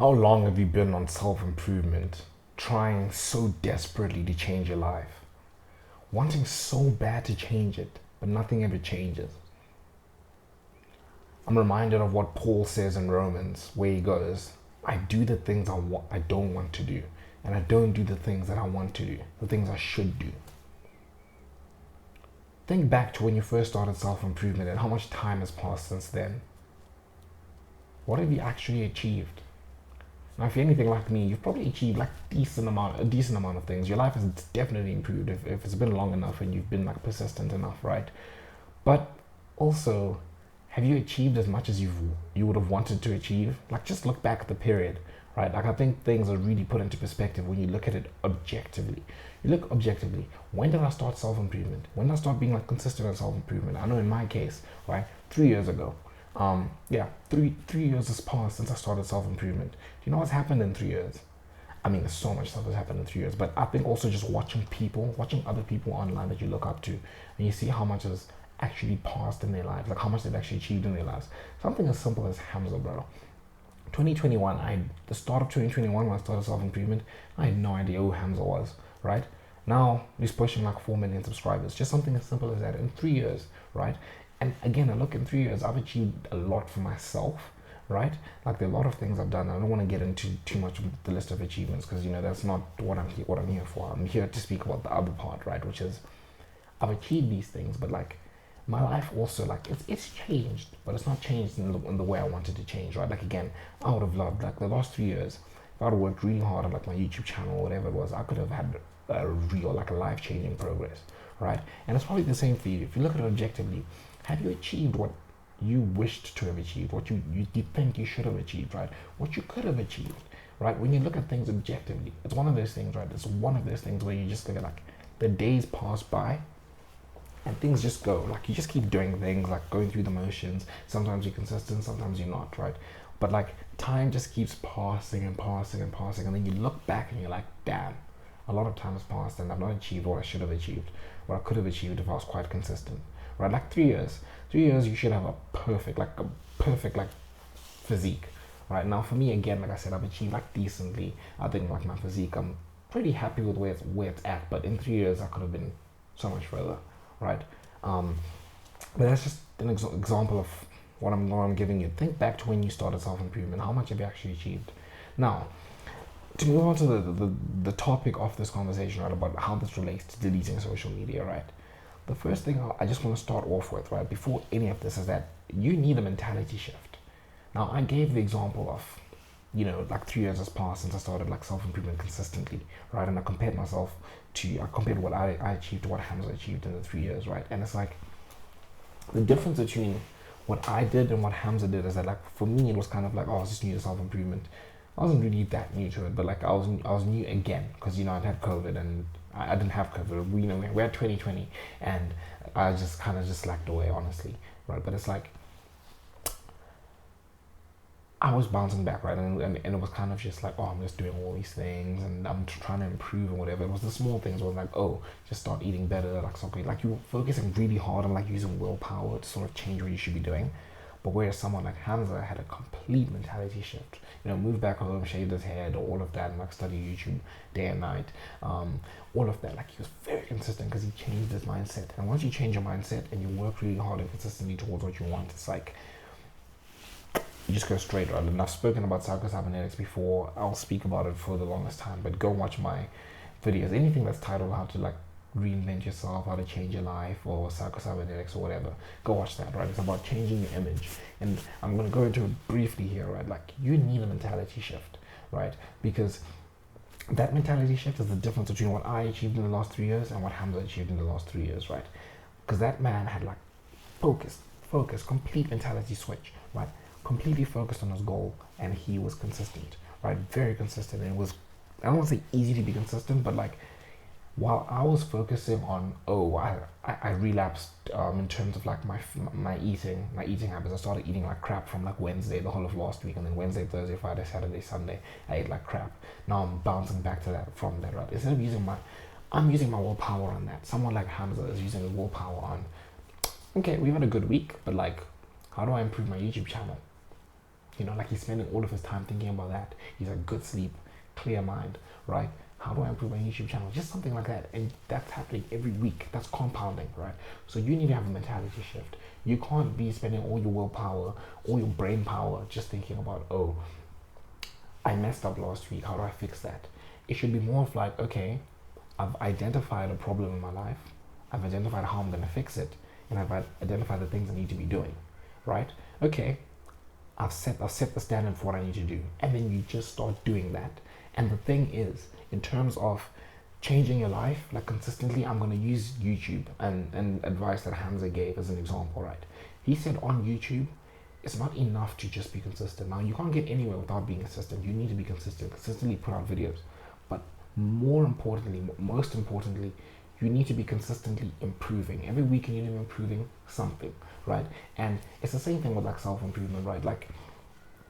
How long have you been on self improvement, trying so desperately to change your life, wanting so bad to change it, but nothing ever changes? I'm reminded of what Paul says in Romans, where he goes, I do the things I don't want to do, and I don't do the things that I want to do, the things I should do. Think back to when you first started self improvement and how much time has passed since then. What have you actually achieved? Now, if you're anything like me, you've probably achieved like a decent amount of things. Your life has definitely improved if it's been long enough and you've been like persistent enough, right? But also, have you achieved as much as you would have wanted to achieve? Like, just look back at the period, right? Like, I think things are really put into perspective when you look at it objectively. You look objectively. When did I start self improvement? When did I start being like consistent in self improvement? I know in my case, right, 3 years ago. Yeah, three years has passed since I started self improvement. Do you know what's happened in 3 years? I mean, there's so much stuff that's happened in 3 years, but I think also just watching other people online that you look up to, and you see how much has actually passed in their lives, like how much they've actually achieved in their lives. Something as simple as Hamza, bro. 2021, the start of 2021 when I started self improvement, I had no idea who Hamza was, right? Now he's pushing like 4 million subscribers. Just something as simple as that in 3 years, right? And again, I look in 3 years, I've achieved a lot for myself, right? Like there are a lot of things I've done. I don't want to get into too much of the list of achievements because that's not what I'm here for. I'm here to speak about the other part, right? Which is I've achieved these things, but like my life also like it's changed, but it's not changed in the way I wanted to change, right? Like again, I would have loved like the last 3 years. If I'd worked really hard on like my YouTube channel or whatever it was, I could have had a real like a life changing progress, right? And it's probably the same for you. If you look at it objectively, have you achieved what you wished to have achieved, what you think you should have achieved, right? What you could have achieved, right? When you look at things objectively, it's one of those things, right? It's one of those things where you just look at like the days pass by and things just go. Like you just keep doing things, like going through the motions. Sometimes you're consistent, sometimes you're not, right? But like time just keeps passing and passing and passing, and then you look back and you're like, damn, a lot of time has passed and I've not achieved what I should have achieved, what I could have achieved if I was quite consistent, right? Like 3 years. 3 years, you should have a perfect like physique, right? Now for me, again, like I said, I've achieved like decently. I think like my physique, I'm pretty happy with where it's at. But in 3 years, I could have been so much further, right? Um, but that's just an example of what I'm giving you. Think back to when you started self improvement. How much have you actually achieved? Now, to move on to the topic of this conversation, right, about how this relates to deleting social media, right? The first thing I just want to start off with, right, before any of this, is that you need a mentality shift. Now, I gave the example of, like 3 years has passed since I started like self improvement consistently, right? And I compared what I achieved to what Hamza achieved in the 3 years, right? And it's like the difference between what I did and what Hamza did is that, like, for me, it was kind of like, oh, I was just new to self improvement. I wasn't really that new to it, but like I was new again because I'd had COVID and I didn't have COVID. We had 2020, and I just kind of just slacked away, honestly, right? But it's like I was bouncing back, right? And it was kind of just like, oh, I'm just doing all these things and I'm trying to improve and whatever. It was the small things where like, oh, just start eating better, like something. Like you were focusing really hard on like using willpower to sort of change what you should be doing. But whereas someone like Hamza had a complete mentality shift, moved back home, shaved his head, all of that, and like study YouTube day and night, all of that. Like he was very consistent because he changed his mindset. And once you change your mindset and you work really hard and consistently towards what you want, it's like you just go straight, right? And I've spoken about psycho-cybernetics before. I'll speak about it for the longest time, but go watch my videos. Anything that's titled how to like reinvent yourself, how to change your life, or psycho-cybernetics or whatever, go watch that, right? It's about changing your image. And I'm going to go into it briefly here, right? Like you need a mentality shift, right? Because that mentality shift is the difference between what I achieved in the last 3 years and what Hamza achieved in the last 3 years, right? Because that man had like focus, complete mentality switch, right? Completely focused on his goal, and he was consistent, right? Very consistent. And it was, I don't want to say easy to be consistent, but like while I was focusing on, I relapsed in terms of like my eating habits. I started eating like crap from like Wednesday, the whole of last week, and then Wednesday, Thursday, Friday, Saturday, Sunday, I ate like crap. Now I'm bouncing back to that from that, right? Instead of I'm using my willpower on that. Someone like Hamza is using his willpower on, okay, we've had a good week, but like, how do I improve my YouTube channel? like he's spending all of his time thinking about that. He's like, good sleep, clear mind, right? How do I improve my YouTube channel? Just something like that. And that's happening every week. That's compounding, right? So you need to have a mentality shift. You can't be spending all your willpower, all your brain power just thinking about, oh, I messed up last week. How do I fix that? It should be more of like, okay, I've identified a problem in my life. I've identified how I'm going to fix it. And I've identified the things I need to be doing, right? Okay, I've set the standard for what I need to do. And then you just start doing that. And the thing is, in terms of changing your life, like consistently, I'm going to use YouTube and advice that Hamza gave as an example, right? He said on YouTube, it's not enough to just be consistent. Now, you can't get anywhere without being consistent. You need to be consistent, consistently put out videos. But most importantly, you need to be consistently improving. Every week you need to be improving something, right? And it's the same thing with like self-improvement, right? Like,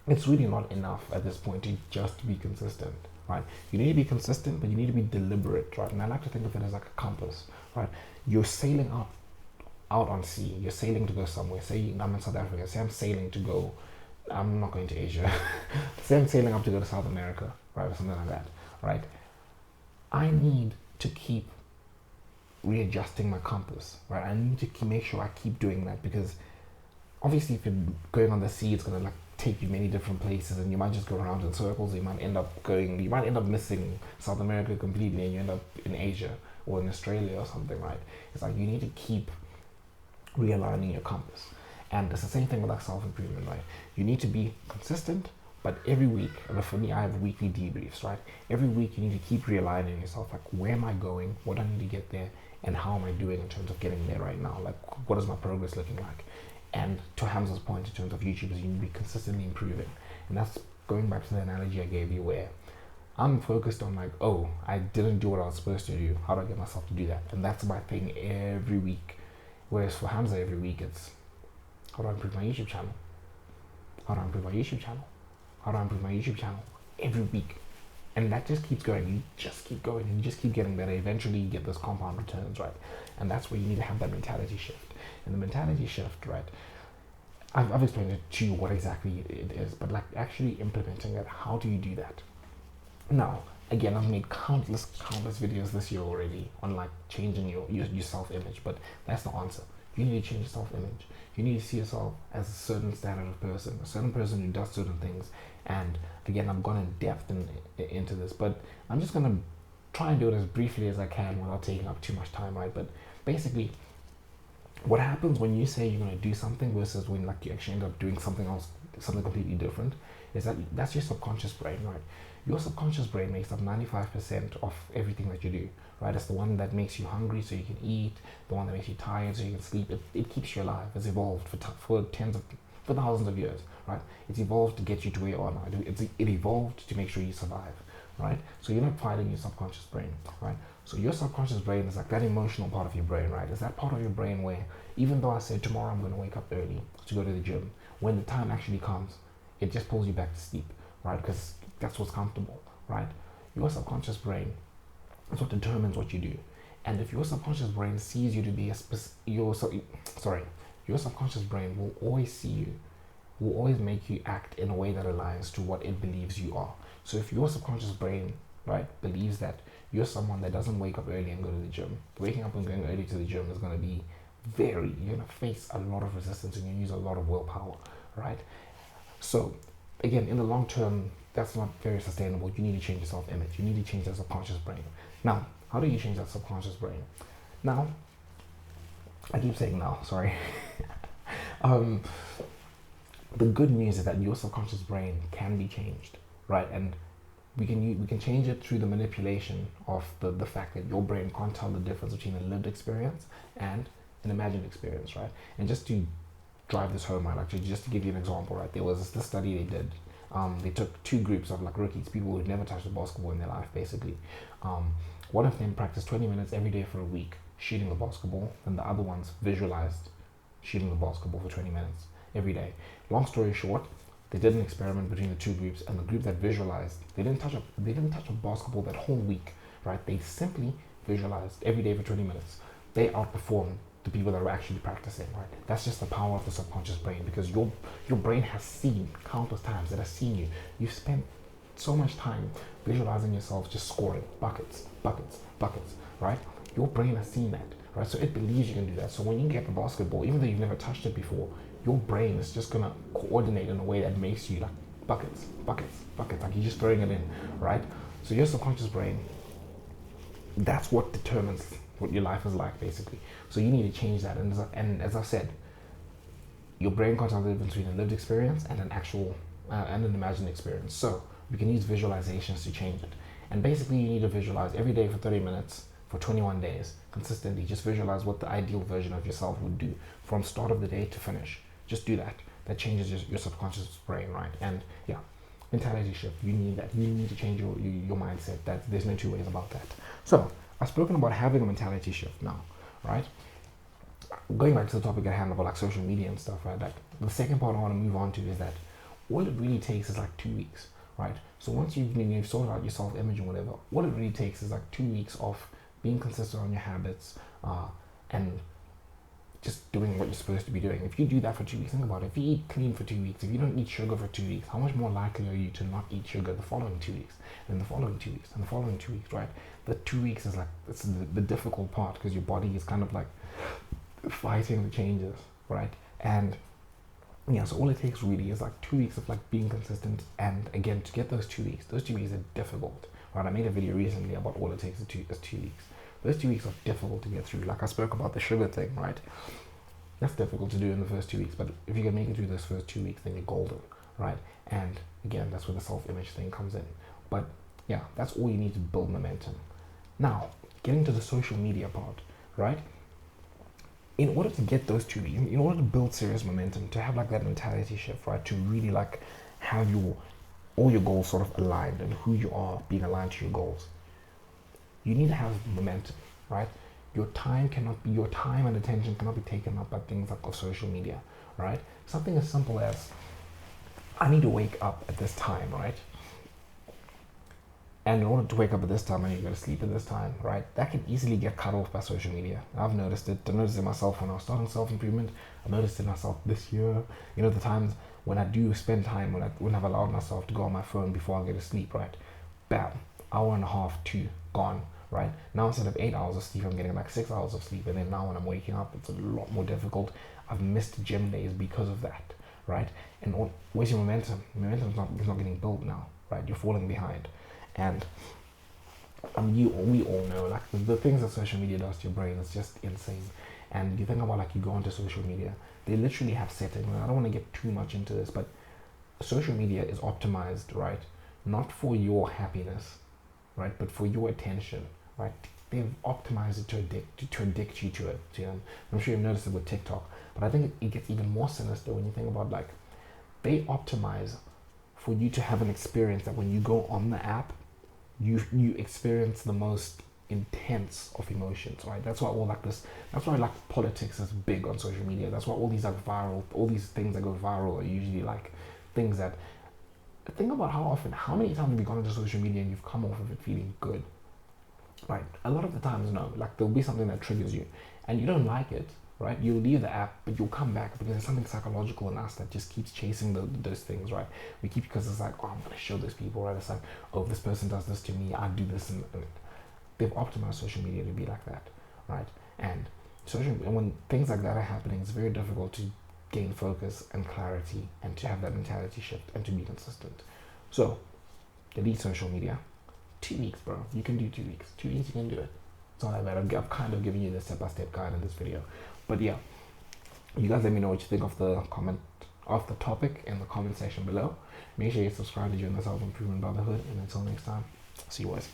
it's really not enough at this point to just be consistent, right? You need to be consistent, but you need to be deliberate, right? And I like to think of it as like a compass, right? You're sailing out on sea. You're sailing to go somewhere. Say I'm in South Africa. Say I'm sailing to go. I'm not going to Asia. Say I'm sailing up to go to South America, right, or something like that, right? I need to keep readjusting my compass, right? I need to make sure I keep doing that, because obviously if you're going on the sea, it's going to like take you many different places, and you might just go around in circles. You might end up missing South America completely, and you end up in Asia or in Australia or something, right? It's like you need to keep realigning your compass. And it's the same thing with like self-improvement, right? You need to be consistent, but every week, and for me, I have weekly debriefs, right? Every week you need to keep realigning yourself, like, where am I going, what do I need to get there, and how am I doing in terms of getting there right now? Like, what is my progress looking like? And to Hamza's point in terms of YouTube, is you need to be consistently improving. And that's going back to the analogy I gave you, where I'm focused on like, oh, I didn't do what I was supposed to do. How do I get myself to do that? And that's my thing every week. Whereas for Hamza, every week it's, how do I improve my YouTube channel? How do I improve my YouTube channel? How do I improve my YouTube channel? Every week. And that just keeps going. You just keep going and you just keep getting better. Eventually you get those compound returns, right? And that's where you need to have that mentality shift. And the mentality shift, right? I've explained it to you what exactly it is, but like actually implementing it, how do you do that? Now, again, I've made countless videos this year already on like changing your self-image, but that's the answer. You need to change your self-image. You need to see yourself as a certain standard of person, a certain person who does certain things. And again, I've gone in depth into this, but I'm just gonna try and do it as briefly as I can without taking up too much time, right? But basically, what happens when you say you're gonna do something versus when like you actually end up doing something else, something completely different, is that's your subconscious brain, right? Your subconscious brain makes up 95% of everything that you do, right? It's the one that makes you hungry so you can eat, the one that makes you tired so you can sleep. It keeps you alive. It's evolved for thousands of years, right? It's evolved to get you to where you are now. It evolved to make sure you survive, right? So you're not fighting your subconscious brain, right? So your subconscious brain is like that emotional part of your brain, right? It's that part of your brain where even though I said tomorrow I'm going to wake up early to go to the gym, when the time actually comes, it just pulls you back to sleep, right? Because that's what's comfortable, right? Your subconscious brain is what determines what you do. And if your subconscious brain sees you to be your subconscious brain will always see you, will always make you act in a way that aligns to what it believes you are. So if your subconscious brain, right, believes that you're someone that doesn't wake up early and go to the gym, waking up and going early to the gym is going to be you're going to face a lot of resistance and you use a lot of willpower, right? So again, in the long term, that's not very sustainable. You need to change your self-image. You need to change that subconscious brain. Now, how do you change that subconscious brain? Now, I keep saying now, sorry. The good news is that your subconscious brain can be changed, right? And we can change it through the manipulation of the fact that your brain can't tell the difference between a lived experience and an imagined experience, right? And just to drive this home, right, actually, just to give you an example, right, there was this study they did. They took two groups of like rookies, people who'd never touched a basketball in their life, basically. One of them practiced 20 minutes every day for a week shooting the basketball, and the other ones visualized shooting the basketball for 20 minutes every day. Long story short, they did an experiment between the two groups, and the group that visualized, they didn't touch a basketball that whole week, right? They simply visualized every day for 20 minutes. They outperformed the people that are actually practicing, right? That's just the power of the subconscious brain, because your brain has seen countless times, it has seen you. You've spent so much time visualizing yourself just scoring buckets, buckets, buckets, right? Your brain has seen that, right? So it believes you can do that. So when you get the basketball, even though you've never touched it before, your brain is just gonna coordinate in a way that makes you like buckets, buckets, buckets, like you're just throwing it in, right? So your subconscious brain, that's what determines what your life is like, basically. So you need to change that. And as I've said, your brain can't tell the difference between a lived experience and an actual and an imagined experience. So we can use visualizations to change it. And basically, you need to visualize every day for 30 minutes for 21 days consistently. Just visualize what the ideal version of yourself would do from start of the day to finish. Just do that. That changes your subconscious brain, right? And yeah, mentality shift. You need that. You need to change your mindset. That there's no two ways about that. So I've spoken about having a mentality shift now, right? Going back to the topic at hand about like social media and stuff, right? Like the second part I want to move on to is that all it really takes is like 2 weeks, right? So once you've sorted out your self-image and whatever, all it really takes is like 2 weeks of being consistent on your habits and just doing what you're supposed to be doing. If you do that for 2 weeks, think about it. If you eat clean for 2 weeks, if you don't eat sugar for 2 weeks, how much more likely are you to not eat sugar the following 2 weeks, and the following 2 weeks, and the following 2 weeks, right? The 2 weeks is like, it's the difficult part, because your body is kind of like fighting the changes, right? And yeah, so all it takes really is like 2 weeks of like being consistent. And again, to get those 2 weeks, those 2 weeks are difficult, right? I made a video recently about all it takes is 2 weeks. Those 2 weeks are difficult to get through. Like I spoke about the sugar thing, right? That's difficult to do in the first 2 weeks, but if you can make it through those first 2 weeks, then you're golden, right? And again, that's where the self-image thing comes in. But yeah, that's all you need to build momentum. Now, getting to the social media part, right? In order to get those 2 weeks, in order to build serious momentum, to have like that mentality shift, right? To really like have all your goals sort of aligned and who you are being aligned to your goals, you need to have momentum, right? Your time and attention cannot be taken up by things like of social media, right? Something as simple as, I need to wake up at this time, right? And in order to wake up at this time, I need to go to sleep at this time, right? That can easily get cut off by social media. I've noticed it. I noticed it myself when I was starting self-improvement. I noticed it myself this year. You know, the times when I do spend time, when I've allowed myself to go on my phone before I go to sleep, right? Bam, hour and a half, 2, gone, right? Now instead of 8 hours of sleep, I'm getting like 6 hours of sleep. And then now when I'm waking up, it's a lot more difficult. I've missed gym days because of that, right? And where's your momentum? Momentum's not getting built now, right? You're falling behind. And we all know, like the things that social media does to your brain is just insane. And you think about like you go onto social media, they literally have settings. And I don't want to get too much into this, but social media is optimized, right? Not for your happiness, right? But for your attention, right? They've optimized it to addict you to it. You know? I'm sure you've noticed it with TikTok, but I think it gets even more sinister when you think about like they optimize for you to have an experience that when you go on the app, you experience the most intense of emotions, right? That's why that's why like politics is big on social media. That's why all these things that go viral are usually like things that, think about how many times have you gone into social media and you've come off of it feeling good, right? A lot of the times, no, like there'll be something that triggers you and you don't like it, right? You'll leave the app, but you'll come back because there's something psychological in us that just keeps chasing those things, right? Because it's like, oh, I'm going to show those people, right? It's like, oh, if this person does this to me, I do this. And they've optimized social media to be like that, right? And when things like that are happening, it's very difficult to gain focus and clarity and to have that mentality shift and to be consistent. So, delete social media. 2 weeks, bro. You can do 2 weeks. 2 weeks, you can do it. It's not that bad. I've kind of given you the step-by-step guide in this video. But yeah, you guys let me know what you think of the topic in the comment section below. Make sure you subscribe to join the Self-Improvement Brotherhood. And until next time, see you guys.